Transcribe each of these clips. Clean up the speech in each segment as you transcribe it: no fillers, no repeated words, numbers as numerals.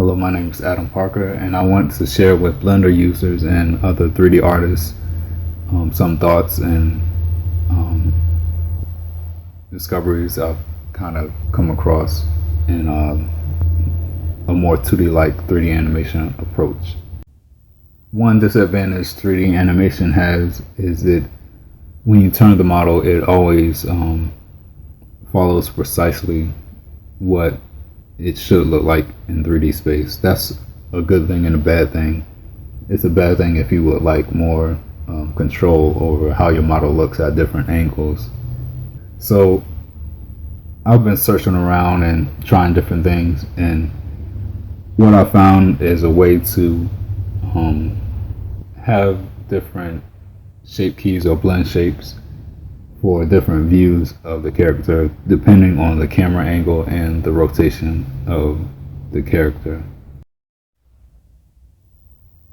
Hello, my name is Adam Parker, and I want to share with Blender users and other 3D artists some thoughts and um, discoveries I've kind of come across in a more 2D-like 3D animation approach. One disadvantage 3D animation has is that when you turn the model, it always follows precisely what it should look like in 3D space. That's a good thing and a bad thing. It's a bad thing if you would like more control over how your model looks at different angles. So I've been searching around and trying different things, and what I found is a way to have different shape keys or blend shapes for different views of the character depending on the camera angle and the rotation of the character.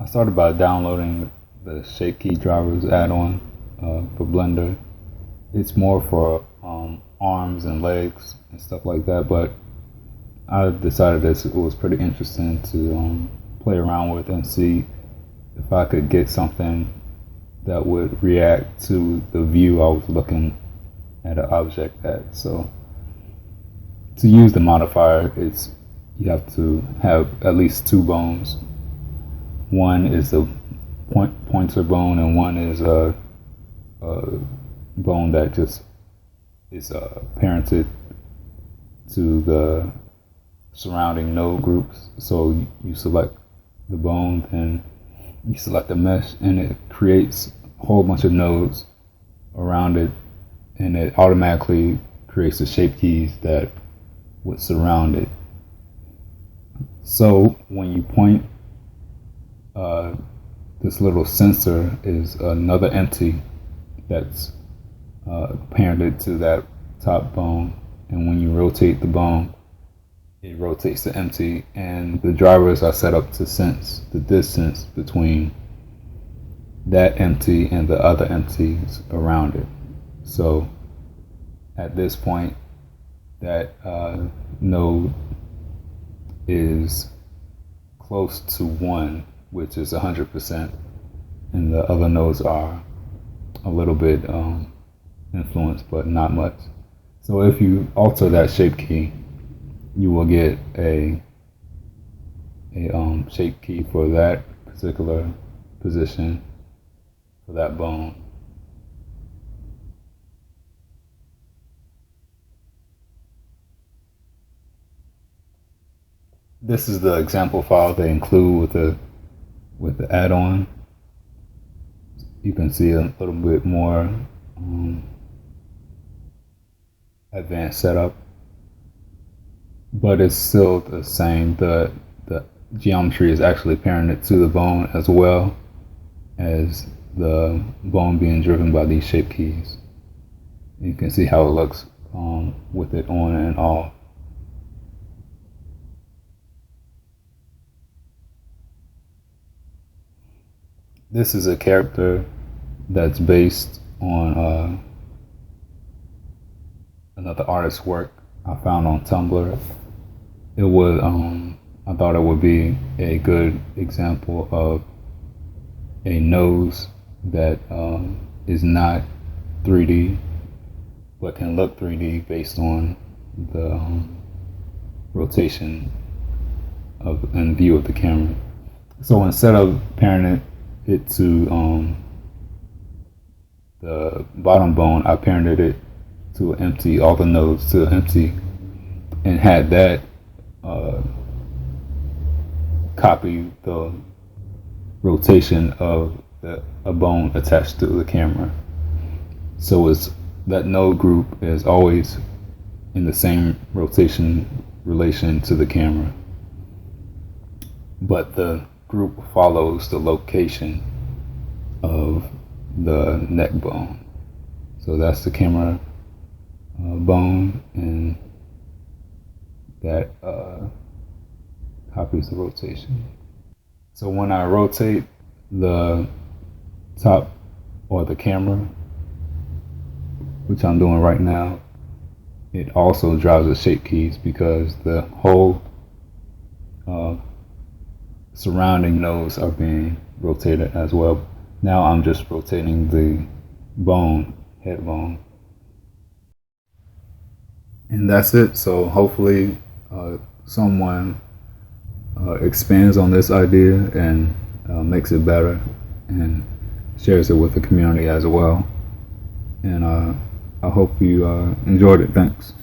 I started by downloading the shape key drivers add-on for Blender. It's more for arms and legs and stuff like that, but I decided it was pretty interesting to play around with and see if I could get something that would react to the view I was looking at an object at. So to use the modifier, you have to have at least two bones. One is the pointer bone, and one is a bone that just is parented to the surrounding node groups. So you select the bone, then you select the mesh, and it creates a whole bunch of nodes around it, and it automatically creates the shape keys that would surround it. So when you point, this little sensor is another empty that's parented to that top bone, and when you rotate the bone, it rotates the empty, and the drivers are set up to sense the distance between that empty and the other empties around it. So at this point, that node is close to 1, which is 100%, and the other nodes are a little bit influenced, but not much. So if you alter that shape key, you will get a shape key for that particular position for that bone. This is the example file they include with the add-on. You can see a little bit more advanced setup, but it's still the same. The geometry is actually parented to the bone as well as the bone being driven by these shape keys. You can see how it looks with it on and off. This is a character that's based on another artist's work I found on Tumblr. It would, I thought it would be a good example of a nose that is not 3D, but can look 3D based on the rotation and view of the camera. So instead of parenting it to the bottom bone, I parented it to empty, all the nodes to empty, and had that copy the rotation of a bone attached to the camera. So that node group is always in the same rotation relation to the camera, but the group follows the location of the neck bone. So that's the camera bone, and that copies the rotation. So when I rotate the top or the camera, which I'm doing right now, it also drives the shape keys because the whole surrounding nodes are being rotated as well. Now I'm just rotating the bone, head bone. And that's it. So hopefully someone expands on this idea and makes it better and shares it with the community as well. And I hope you enjoyed it. Thanks.